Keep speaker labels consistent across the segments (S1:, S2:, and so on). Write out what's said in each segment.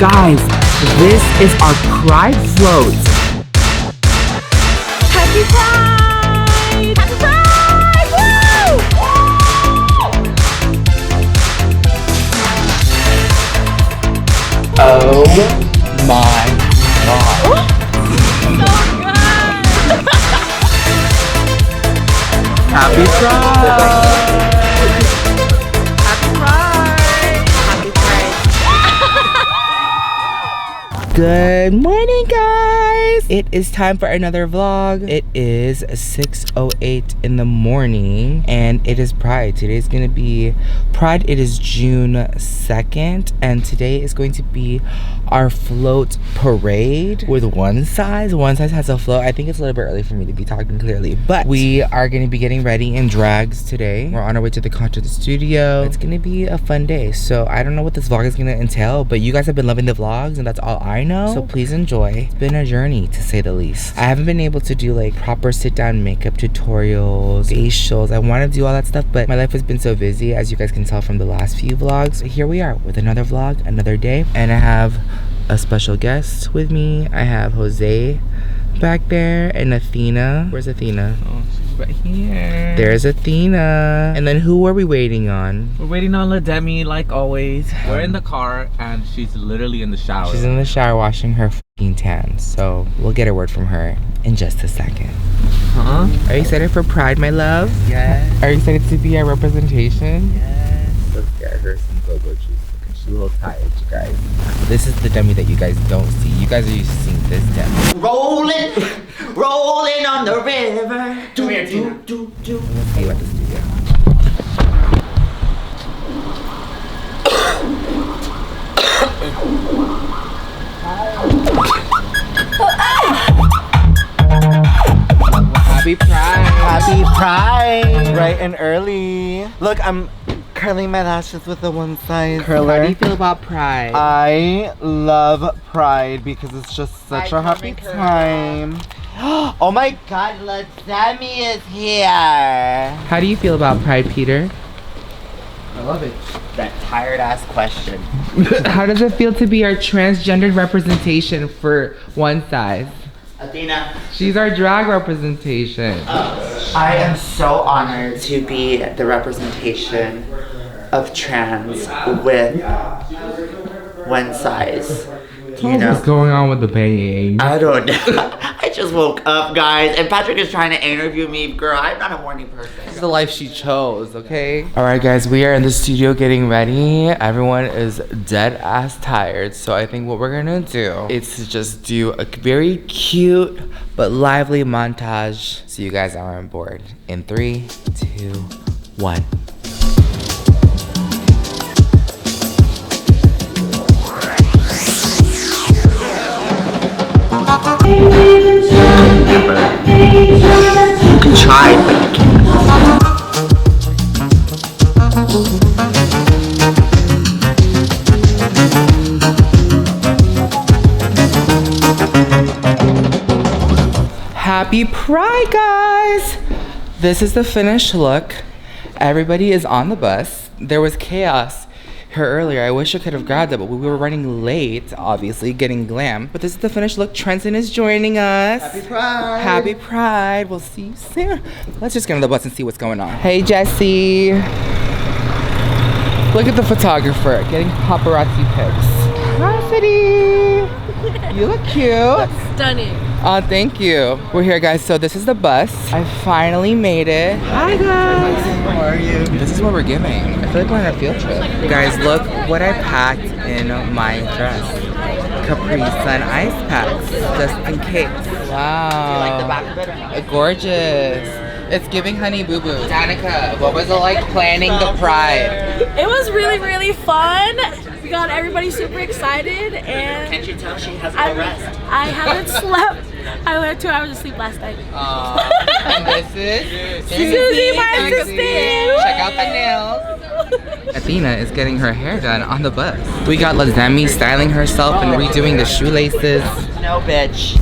S1: Guys, this is our Pride float.
S2: Happy Pride! Happy Pride! Woo!
S1: Oh my god.
S2: So good!
S1: Happy Pride!
S2: Happy Pride! Happy Pride!
S1: Good morning, guys! It is time for another vlog. It is 6:08 in the morning and it is Pride. Today's gonna be Pride. It is June 2nd and today is going to be our float parade with one size. One size has a float. I think it's a little bit early for me to be talking clearly, but we are gonna be getting ready in drags today. We're on our way to the concert studio. It's gonna be a fun day. So I don't know what this vlog is gonna entail, but you guys have been loving the vlogs and that's all I know. So please enjoy. It's been a journey to say the least. I haven't been able to do like proper sit down makeup tutorials, facials. I want to do all that stuff, but my life has been so busy, as you guys can tell from the last few vlogs. So here we are with another vlog, another day, and I have a special guest with me. I have Jose back there and Athena. Where's Athena?
S3: Oh, she's right here.
S1: There's Athena. And then who are we waiting on?
S3: We're waiting on La Demi like always. We're in the car and she's literally in the shower.
S1: She's in the shower washing her f***ing tan. So we'll get a word from her in just a second.
S3: Huh?
S1: Are you excited for Pride, my love?
S3: Yes.
S1: Are you excited to be our representation?
S3: Yes.
S1: Let's get her some go-go juice. She's a little tired, you guys. This is the Demi that you guys don't see. You guys are used to seeing this Demi.
S4: Rolling, rolling on the river.
S1: Come here, Tina. Let's see you at the studio. Happy Pride!
S4: Happy Pride! Bright and early. Look, I'm curling my lashes with the one size curler.
S1: How do you feel about Pride?
S4: I love Pride because it's just such a happy time. Oh my god, La Demi is here!
S1: How do you feel about Pride, Peter?
S4: I love it. That tired ass question.
S1: How does it feel to be our transgendered representation for one size?
S4: Athena.
S1: She's our drag representation.
S4: I am so honored to be the representation of trans with one size. You know,
S1: What's going on with the baying?
S4: I don't know. I just woke up, guys, and Patrick is trying to interview me. Girl, I'm not a morning person.
S1: This is the life she chose, okay? Alright guys, we are in the studio getting ready. Everyone is dead ass tired, so I think what we're gonna do is to just do a very cute but lively montage so you guys are on board. In 3, 2, 1.
S4: You can try, but you can't.
S1: Happy Pride, guys! This is the finished look. Everybody is on the bus. There was chaos here earlier. I wish I could have grabbed it, but we were running late, obviously, getting glam. But this is the finished look. Trenton is joining us.
S4: Happy Pride!
S1: Happy Pride. We'll see you soon. Let's just get on the bus and see what's going on. Hey, Jesse. Look at the photographer getting paparazzi pics. Hi, City. You look cute.
S2: Stunning.
S1: Oh, thank you. We're here, guys. So this is the bus. I finally made it. Hi, guys.
S4: How are you?
S1: This is what we're giving. I feel like we're on a field trip. Guys, look what I packed in my dress. Capri Sun ice packs, just in case. Wow.
S4: Do you like the back of it?
S1: Gorgeous. It's giving Honey Boo Boo. Danica, what was it like planning the Pride?
S2: It was really, really fun. We got everybody super excited and
S4: Can't you tell she has no rest?
S2: I haven't slept. I had 2 hours of sleep last night.
S1: And this is
S2: Susie, my assistant.
S1: Check out the nails. Athena is getting her hair done on the bus. We got La Demi styling herself and redoing the shoelaces.
S4: No, bitch.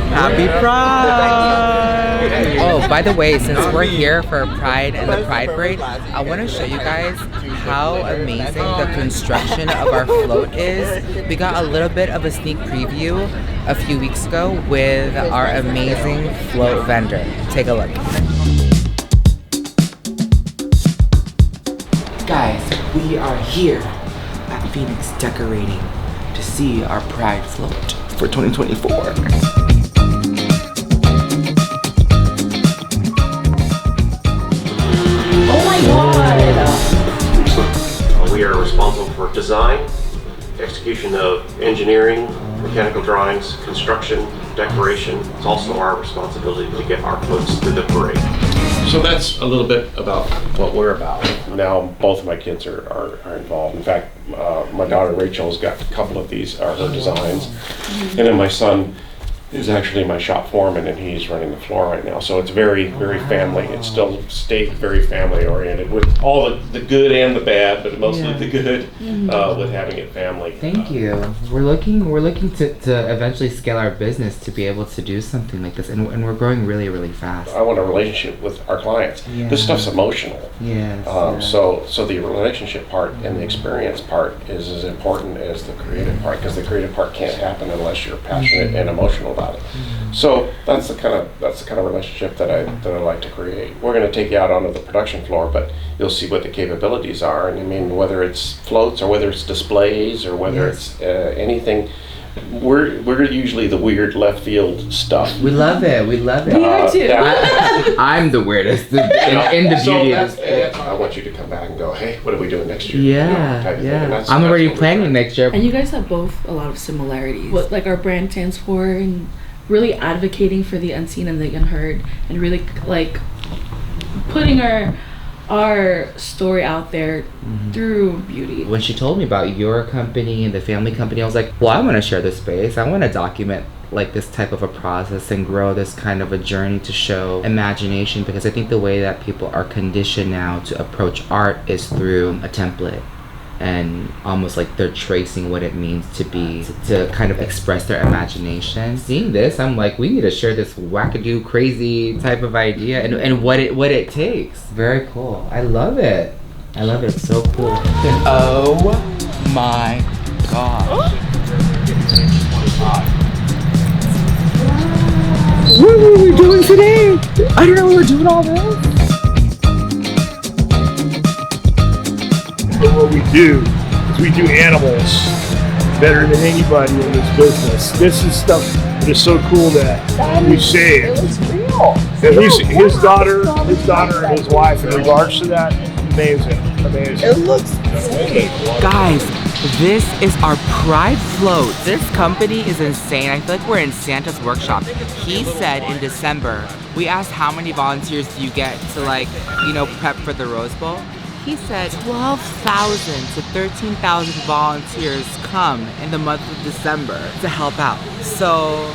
S3: Happy Pride!
S1: Oh, by the way, since we're here for Pride and the Pride Parade, I want to show you guys how amazing the construction of our float is. We got a little bit of a sneak preview a few weeks ago with our amazing float vendor. Take a look. Guys, we are here at Phoenix decorating to see our Pride float for 2024.
S2: Oh my god!
S5: We are responsible for design, execution of engineering, mechanical drawings, construction, decoration. It's also our responsibility to get our floats through the parade.
S6: So that's a little bit about what we're about. Now both of my kids are involved. In fact, my daughter Rachel's got a couple of these are her designs. And then my son is actually my shop foreman and he's running the floor right now. So it's very, very family. It's still stayed very family oriented with all the good and the bad, but mostly the good with having it family.
S1: Thank you. We're looking to eventually scale our business to be able to do something like this, and we're growing really, really fast.
S6: I want a relationship with our clients. This stuff's emotional.
S1: Yes.
S6: So the relationship part and the experience part is as important as the creative part, because the creative part can't happen unless you're passionate and emotional about it. So that's the kind of relationship that I like to create. We're going to take you out onto the production floor, but you'll see what the capabilities are. And I mean, whether it's floats or whether it's displays or whether it's anything. We're usually the weird left field stuff.
S1: We love it. We love it.
S2: We are too.
S1: I'm the weirdest in the beauty of this.
S6: I want you to come back and go, hey, what are we doing next year?
S1: Yeah,
S6: type of thing. And
S1: I'm already planning next year.
S2: And you guys have both a lot of similarities. What like our brand stands for, and really advocating for the unseen and the unheard, and really like putting our story out there through beauty.
S1: When she told me about your company and the family company, I was like, well, I want to share this space. I want to document like this type of a process and grow this kind of a journey to show imagination, because I think the way that people are conditioned now to approach art is through a template, and almost like they're tracing what it means to be, to kind of express their imagination. Seeing this, I'm like, we need to share this wackadoo crazy type of idea and what it takes. Very cool. I love it. I love it. It's so cool. Oh my gosh. What were we doing today? I don't know we were doing all this.
S7: What we do is we do animals better than anybody in this business. This is stuff that is so cool that we saved. And his daughter and his wife, in regards to that, amazing.
S1: It looks great. Guys, this is our Pride float. This company is insane. I feel like we're in Santa's workshop. He said in December, we asked how many volunteers do you get to prep for the Rose Bowl. He said 12,000 to 13,000 volunteers come in the month of December to help out. So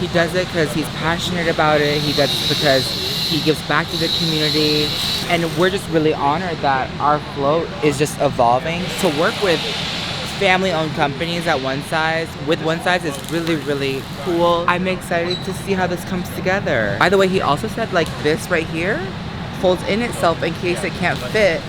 S1: he does it because he's passionate about it. He does it because he gives back to the community. And we're just really honored that our float is just evolving. To work with family-owned companies at One Size, with One Size, is really, really cool. I'm excited to see how this comes together. By the way, he also said like this right here folds in itself in case it can't fit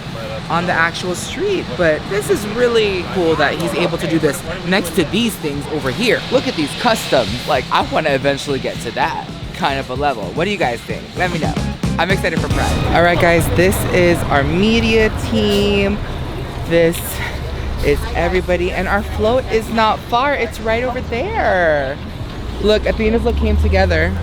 S1: on the actual street. But this is really cool that he's able to do this next to these things over here. Look at these customs. Like, I want to eventually get to that kind of a level. What do you guys think? Let me know. I'm excited for Pride. All right, guys, this is our media team. This is everybody, and our float is not far. It's right over there. Look, Athena's look came together.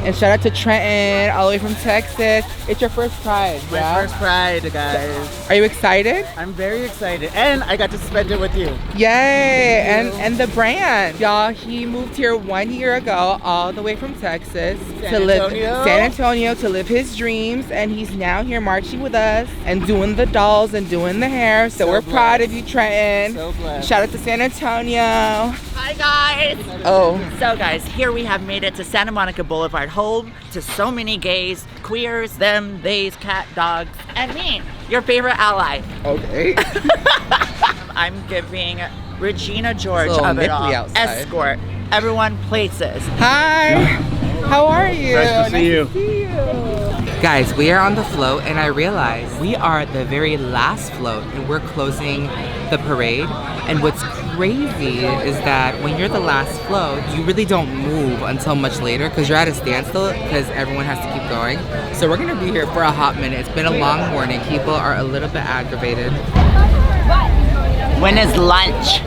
S1: And shout out to Trenton, all the way from Texas. It's your first Pride,
S8: My first Pride, guys.
S1: Are you excited?
S8: I'm very excited, and I got to spend it with you.
S1: Yay! And the brand, y'all. He moved here 1 year ago, all the way from Texas San Antonio to live his dreams, and he's now here marching with us and doing the dolls and doing the hair. So we're proud of you, Trenton.
S8: So blessed.
S1: Shout out to San Antonio.
S9: Hi guys!
S1: Oh.
S9: So guys, here we have made it to Santa Monica Boulevard, home to so many gays, queers, them, theys, cat, dogs, and me, your favorite ally.
S1: Okay.
S9: I'm giving Regina George
S1: It's a little
S9: of it all,
S1: nipply outside.
S9: escort, everyone places.
S1: Hi. How are you?
S7: Nice to see you.
S1: Guys, we are on the float and I realized we are the very last float and we're closing the parade. And what's crazy is that when you're the last float, you really don't move until much later because you're at a standstill because everyone has to keep going. So we're gonna be here for a hot minute. It's been a long morning. People are a little bit aggravated.
S9: When is lunch?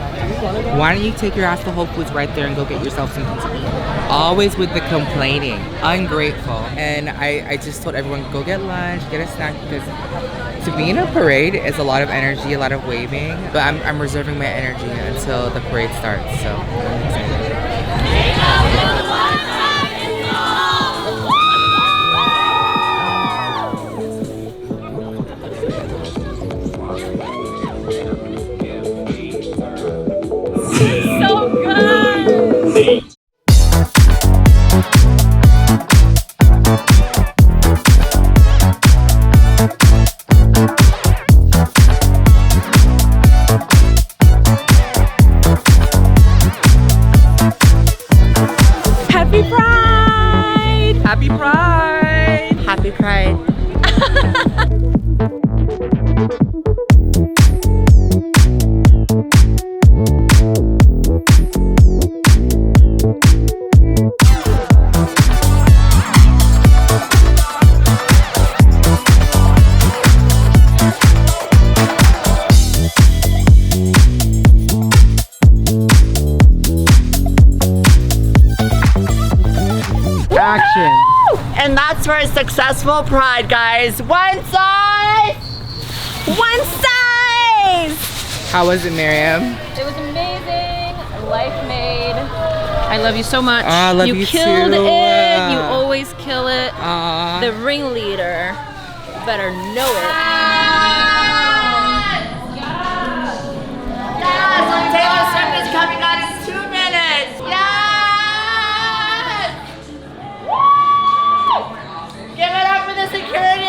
S1: Why don't you take your ass to Whole Foods right there and go get yourself something to eat? Always with the complaining, ungrateful. And I just told everyone, go get lunch, get a snack, because to be in a parade is a lot of energy, a lot of waving. But I'm reserving my energy until the parade starts, so I'm excited.
S2: So good! Happy Pride!
S1: Happy Pride!
S9: Happy Pride.
S8: Action.
S9: And that's for a successful Pride, guys. One size! One size!
S1: How was it, Miriam?
S2: It was amazing. Life made. I love you so much.
S1: I love you
S2: killed
S1: too.
S2: it. You always kill it.
S1: Aww.
S2: The ringleader better know it.
S9: Yes! Taylor Swift is coming out in 2 minutes! Yes! Woo! Give it up for the security!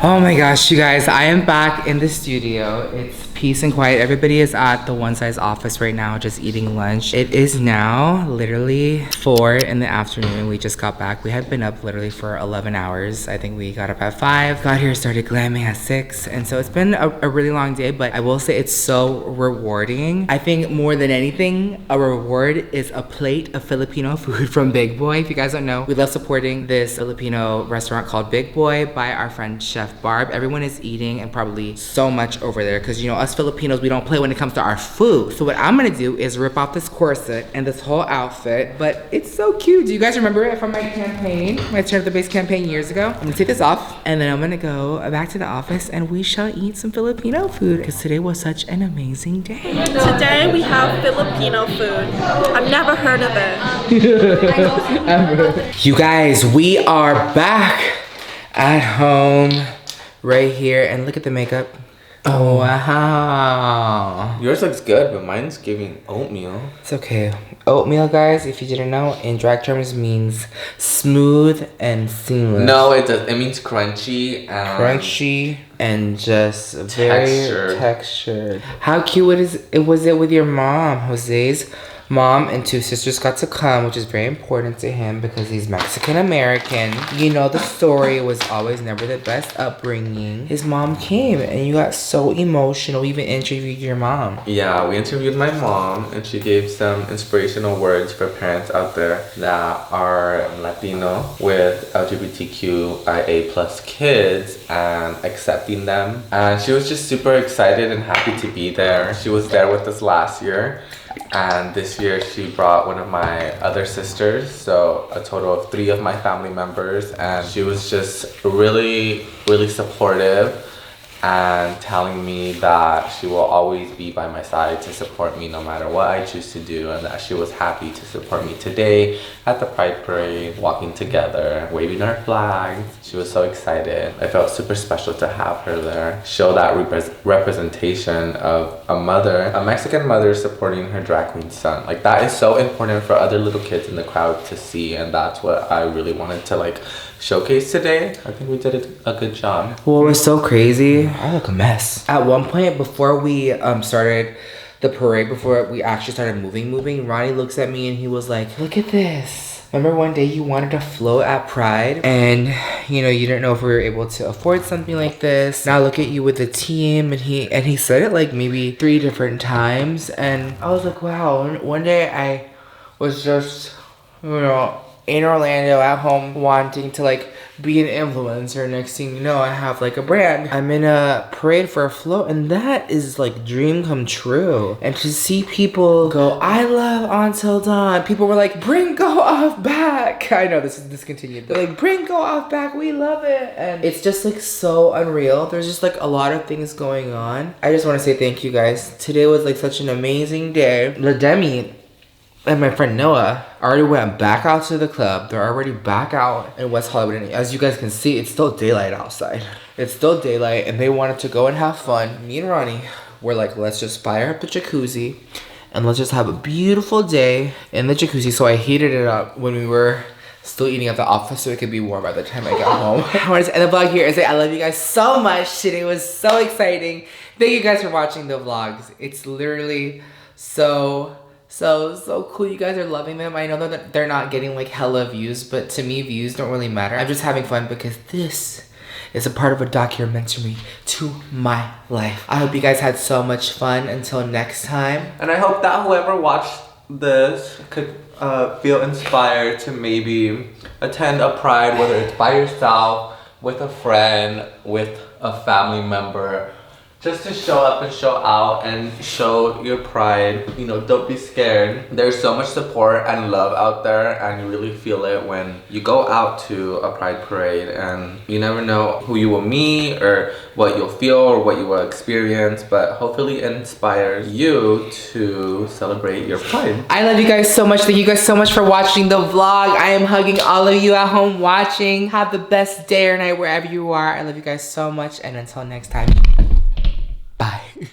S1: Oh my gosh, you guys, I am back in the studio. It's peace and quiet. Everybody is at the One Size office right now, just eating lunch. It is now literally 4 in the afternoon. We just got back. We had been up literally for 11 hours. I think we got up at 5, got here, started glamming at 6. And so it's been a really long day, but I will say it's so rewarding. I think more than anything, a reward is a plate of Filipino food from Big Boy. If you guys don't know, we love supporting this Filipino restaurant called Big Boy by our friend Chef Barb. Everyone is eating and probably so much over there because, you know, us Filipinos, we don't play when it comes to our food. So what I'm gonna do is rip off this corset and this whole outfit, but it's so cute. Do you guys remember it from my campaign, my Turn Up the Base campaign years ago? I'm gonna take this off and then I'm gonna go back to the office and we shall eat some Filipino food because today was such an amazing day.
S2: Today we have Filipino food. I've never heard of it.
S1: You guys, we are back at home right here and look at the makeup. Oh wow.
S3: Yours looks good, but mine's giving oatmeal.
S1: It's okay. Oatmeal, guys, if you didn't know, in drag terms means smooth and seamless.
S3: No, it does. It means crunchy.
S1: Crunchy and just very
S3: Textured.
S1: textured. How cute was it with your mom? Jose's mom and 2 sisters got to come, which is very important to him because he's Mexican American. You know the story was always never the best upbringing. His mom came and you got so emotional. We even interviewed your mom.
S3: Yeah, we interviewed my mom and she gave some inspirational words for parents out there that are Latino with LGBTQIA+ kids and accepting them. And she was just super excited and happy to be there. She was there with us last year. And this year she brought one of my other sisters, so a total of 3 of my family members, and she was just really, really supportive and telling me that she will always be by my side to support me no matter what I choose to do, and that she was happy to support me today at the Pride Parade, walking together, waving our flags. She was so excited. I felt super special to have her there. Show that representation of a mother, a Mexican mother supporting her drag queen son. Like, that is so important for other little kids in the crowd to see, and that's what I really wanted to like showcase today. I think we did a good job.
S1: What was so crazy, I look a mess. At one point before we started the parade before we actually started moving, Ronnie looks at me and he was like, look at this. Remember one day you wanted to float at Pride and you know, you didn't know if we were able to afford something like this. Now look at you with the team. And he said it like maybe 3 different times. And I was like, wow. One day I was just, you know, in Orlando at home wanting to like be an influencer. Next thing you know, I have like a brand. I'm in a parade for a float, and that is like dream come true. And to see people go, I love Until Dawn. People were like, bring Go Off back. I know this is discontinued. They're like, bring Go Off back. We love it. And it's just like so unreal. There's just like a lot of things going on. I just want to say thank you guys. Today was like such an amazing day. LaDemi and my friend Noah already went back out to the club. They're already back out in West Hollywood. And as you guys can see, it's still daylight outside. It's still daylight and they wanted to go and have fun. Me and Ronnie were like, let's just fire up the jacuzzi and let's just have a beautiful day in the jacuzzi. So I heated it up when we were still eating at the office so it could be warm by the time I got home. I wanted to end the vlog here and say I love you guys so much. Today was so exciting. Thank you guys for watching the vlogs. It's literally so cool. You guys are loving them. I know that they're not getting like hella views, but to me views don't really matter. I'm just having fun because this is a part of a documentary to my life. I hope you guys had so much fun. Until next time.
S3: And I hope that whoever watched this could feel inspired to maybe attend a Pride, whether it's by yourself, with a friend, with a family member. Just to show up and show out and show your pride. You know, don't be scared. There's so much support and love out there, and you really feel it when you go out to a Pride parade, and you never know who you will meet or what you'll feel or what you will experience, but hopefully it inspires you to celebrate your Pride.
S1: I love you guys so much. Thank you guys so much for watching the vlog. I am hugging all of you at home watching. Have the best day or night wherever you are. I love you guys so much, and until next time. Bye.